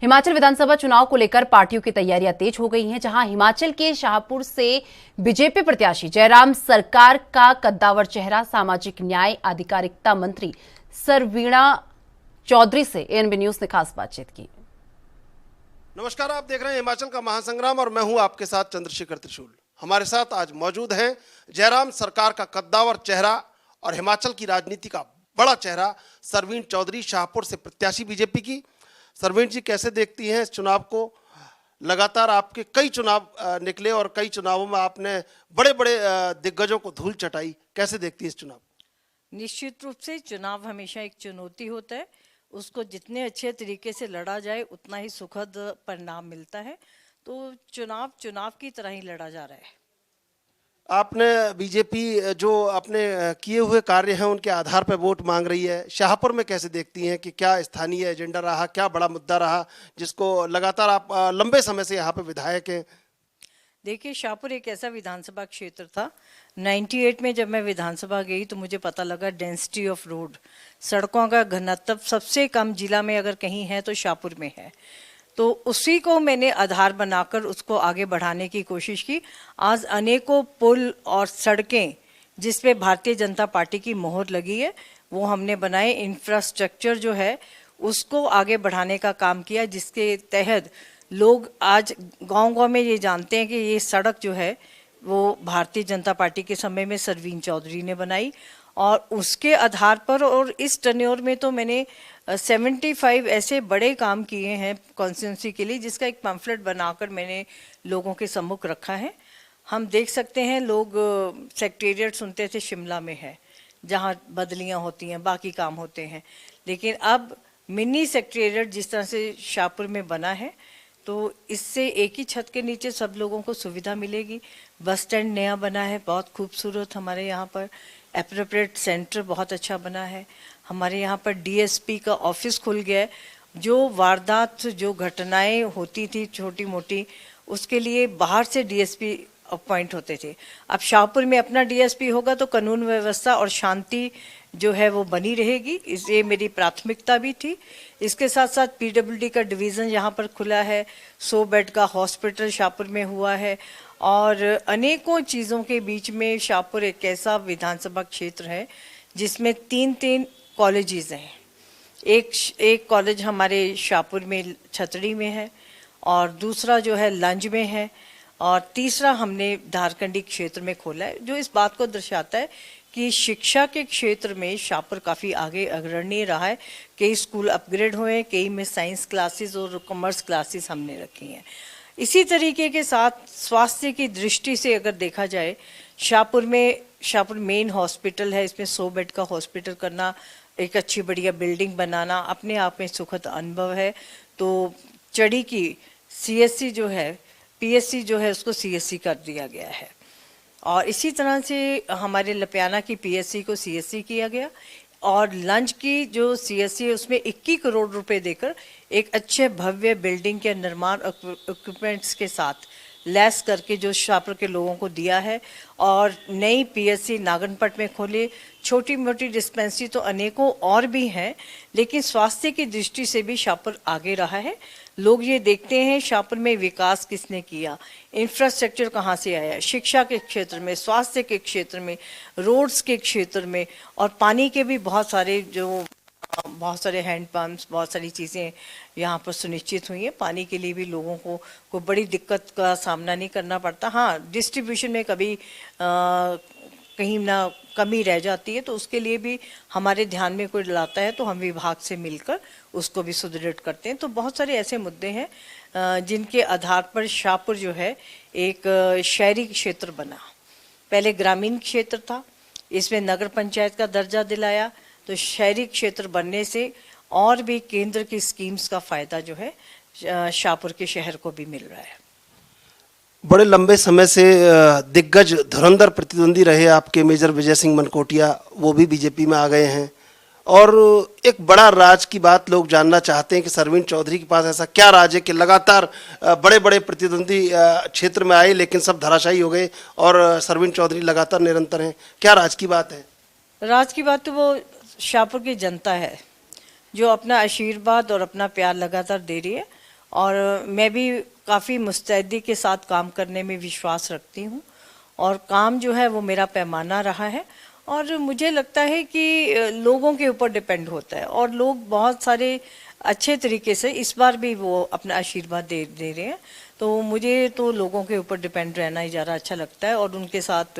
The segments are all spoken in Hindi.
हिमाचल विधानसभा चुनाव को लेकर पार्टियों की तैयारियां तेज हो गई हैं, जहां हिमाचल के शाहपुर से बीजेपी प्रत्याशी जयराम सरकार का कद्दावर चेहरा सामाजिक न्याय आधिकारिकता मंत्री सरवीणा चौधरी से एएनबी न्यूज ने खास बातचीत की। नमस्कार, आप देख रहे हैं हिमाचल का महासंग्राम और मैं हूं आपके साथ चंद्रशेखर त्रिशूल। हमारे साथ आज मौजूद हैं जयराम सरकार का कद्दावर चेहरा और हिमाचल की राजनीति का बड़ा चेहरा सरवीण चौधरी, शाहपुर से प्रत्याशी बीजेपी की। सरवीण जी, कैसे देखती हैं इस चुनाव को? लगातार आपके कई चुनाव निकले और कई चुनावों में आपने बड़े बड़े दिग्गजों को धूल चटाई। कैसे देखती है इस चुनाव? निश्चित रूप से चुनाव हमेशा एक चुनौती होता है। उसको जितने अच्छे तरीके से लड़ा जाए उतना ही सुखद परिणाम मिलता है। तो चुनाव की तरह ही लड़ा जा रहा है। आपने बीजेपी जो अपने किए हुए कार्य हैं उनके आधार पर वोट मांग रही है। शाहपुर में कैसे देखती हैं कि क्या स्थानीय एजेंडा रहा, क्या बड़ा मुद्दा रहा जिसको लगातार आप लंबे समय से यहाँ पे विधायक हैं? देखिए, शाहपुर एक ऐसा विधानसभा क्षेत्र था। 98 में जब मैं विधानसभा गई तो मुझे पता लगा डेंसिटी ऑफ रोड, सड़कों का घनत्व सबसे कम जिला में अगर कहीं है तो शाहपुर में है। तो उसी को मैंने आधार बनाकर उसको आगे बढ़ाने की कोशिश की। आज अनेकों पुल और सड़कें जिस पे भारतीय जनता पार्टी की मोहर लगी है वो हमने बनाए। इंफ्रास्ट्रक्चर जो है उसको आगे बढ़ाने का काम किया, जिसके तहत लोग आज गांव-गांव में ये जानते हैं कि ये सड़क जो है वो भारतीय जनता पार्टी के समय में सरवीण चौधरी ने बनाई। और उसके आधार पर और इस टर्न्योर में तो मैंने 75 ऐसे बड़े काम किए हैं कॉन्स्टिट्यूंसी के लिए, जिसका एक पैम्फलेट बनाकर मैंने लोगों के सम्मुख रखा है। हम देख सकते हैं, लोग सेक्रेटेरिएट सुनते थे शिमला में है, जहां बदलियां होती हैं, बाकी काम होते हैं। लेकिन अब मिनी सेक्रेटेरिएट जिस तरह से शाहपुर में बना है तो इससे एक ही छत के नीचे सब लोगों को सुविधा मिलेगी। बस स्टैंड नया बना है, बहुत खूबसूरत। हमारे यहाँ पर एप्रोप्रिएट सेंटर बहुत अच्छा बना है। हमारे यहाँ पर डीएसपी का ऑफिस खुल गया है। जो वारदात, जो घटनाएं होती थी छोटी मोटी, उसके लिए बाहर से डीएसपी अपॉइंट होते थे। अब शाहपुर में अपना डीएसपी होगा तो कानून व्यवस्था और शांति जो है वो बनी रहेगी। इसलिए मेरी प्राथमिकता भी थी। इसके साथ साथ पीडब्ल्यूडी का डिवीज़न यहाँ पर खुला है, 100 बेड का हॉस्पिटल शाहपुर में हुआ है और अनेकों चीज़ों के बीच में शाहपुर एक ऐसा विधानसभा क्षेत्र है जिसमें 3 कॉलेजेस हैं। एक कॉलेज हमारे शाहपुर में छतड़ी में है और दूसरा जो है लंज में है और तीसरा हमने धारकंडी क्षेत्र में खोला है, जो इस बात को दर्शाता है कि शिक्षा के क्षेत्र में शाहपुर काफ़ी आगे अग्रणी रहा है। कई स्कूल अपग्रेड हुए हैं, कई में साइंस क्लासेस और कॉमर्स क्लासेस हमने रखी हैं। इसी तरीके के साथ स्वास्थ्य की दृष्टि से अगर देखा जाए, शाहपुर मेन हॉस्पिटल है। इसमें 100 बेड का हॉस्पिटल करना, एक अच्छी बढ़िया बिल्डिंग बनाना अपने आप में सुखद अनुभव है। तो चड़ी की सीएससी जो है, पीएससी जो है उसको सीएससी कर दिया गया है और इसी तरह से हमारे लपियाना की पीएससी को सीएससी किया गया और लंच की जो सीएससी है उसमें 21 करोड़ रुपए देकर एक अच्छे भव्य बिल्डिंग के निर्माण इक्विपमेंट्स के साथ लैस करके जो शाहपुर के लोगों को दिया है। और नई पीएससी नागनपट में खोले। छोटी मोटी डिस्पेंसरी तो अनेकों और भी हैं, लेकिन स्वास्थ्य की दृष्टि से भी शाहपुर आगे रहा है। लोग ये देखते हैं शाहपुर में विकास किसने किया, इंफ्रास्ट्रक्चर कहाँ से आया, शिक्षा के क्षेत्र में, स्वास्थ्य के क्षेत्र में, रोड्स के क्षेत्र में और पानी के भी बहुत सारे हैंड पंप्स, बहुत सारी चीज़ें यहाँ पर सुनिश्चित हुई हैं। पानी के लिए भी लोगों को बड़ी दिक्कत का सामना नहीं करना पड़ता। हाँ, डिस्ट्रीब्यूशन में कभी कहीं ना कमी रह जाती है तो उसके लिए भी हमारे ध्यान में कोई लाता है तो हम विभाग से मिलकर उसको भी सुदृढ़ करते हैं। तो बहुत सारे ऐसे मुद्दे हैं जिनके आधार पर शाहपुर जो है एक शहरी क्षेत्र बना। पहले ग्रामीण क्षेत्र था, इसमें नगर पंचायत का दर्जा दिलाया तो शहरी क्षेत्र बनने से और भी केंद्र की स्कीम्स का फ़ायदा जो है शाहपुर के शहर को भी मिल रहा है। बड़े लंबे समय से दिग्गज धुरंधर प्रतिद्वंदी रहे आपके मेजर विजय सिंह मनकोटिया, वो भी बीजेपी में आ गए हैं और एक बड़ा राज की बात लोग जानना चाहते हैं कि सरवीण चौधरी के पास ऐसा क्या राज है कि लगातार बड़े बड़े प्रतिद्वंदी क्षेत्र में आए लेकिन सब धराशायी हो गए और सरवीण चौधरी लगातार निरंतर हैं। क्या राज की बात है? राज की बात तो वो शाहपुर की जनता है जो अपना आशीर्वाद और अपना प्यार लगातार दे रही है। और मैं भी काफ़ी मुस्तैदी के साथ काम करने में विश्वास रखती हूँ और काम जो है वो मेरा पैमाना रहा है और मुझे लगता है कि लोगों के ऊपर डिपेंड होता है और लोग बहुत सारे अच्छे तरीके से इस बार भी वो अपना आशीर्वाद दे रहे हैं। तो मुझे तो लोगों के ऊपर डिपेंड रहना ही ज़्यादा अच्छा लगता है और उनके साथ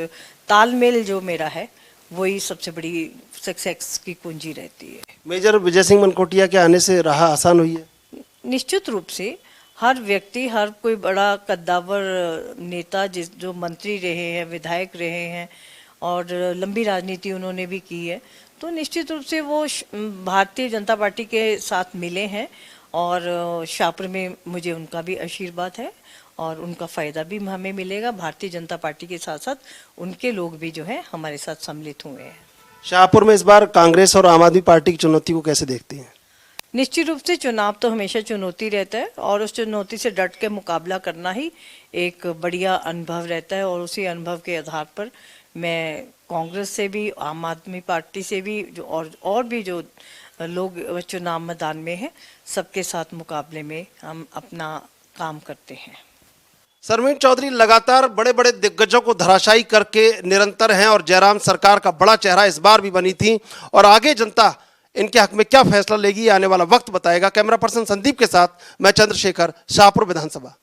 तालमेल जो मेरा है वही सबसे बड़ी सक्सेस की कुंजी रहती है। मेजर विजय सिंह मनकोटिया के आने से राह आसान हुई है? निश्चित रूप से हर व्यक्ति, हर कोई बड़ा कद्दावर नेता जो मंत्री रहे हैं, विधायक रहे हैं और लंबी राजनीति उन्होंने भी की है, तो निश्चित रूप से वो भारतीय जनता पार्टी के साथ मिले हैं और शाहपुर में मुझे उनका भी आशीर्वाद है और उनका फ़ायदा भी हमें मिलेगा। भारतीय जनता पार्टी के साथ साथ उनके लोग भी जो है हमारे साथ सम्मिलित हुए हैं। शाहपुर में इस बार कांग्रेस और आम आदमी पार्टी की चुनौती को कैसे देखती हैं? निश्चित रूप से चुनाव तो हमेशा चुनौती रहता है और उस चुनौती से डट के मुकाबला करना ही एक बढ़िया अनुभव रहता है और उसी अनुभव के आधार पर मैं कांग्रेस से भी, आम आदमी पार्टी से भी जो और भी जो लोग चुनाव मैदान में हैं, सबके साथ मुकाबले में हम अपना काम करते हैं। सरवीण चौधरी लगातार बड़े बड़े दिग्गजों को धराशायी करके निरंतर हैं और जयराम सरकार का बड़ा चेहरा इस बार भी बनी थी और आगे जनता इनके हक में क्या फैसला लेगी आने वाला वक्त बताएगा। कैमरा पर्सन संदीप के साथ मैं चंद्रशेखर, शाहपुर विधानसभा।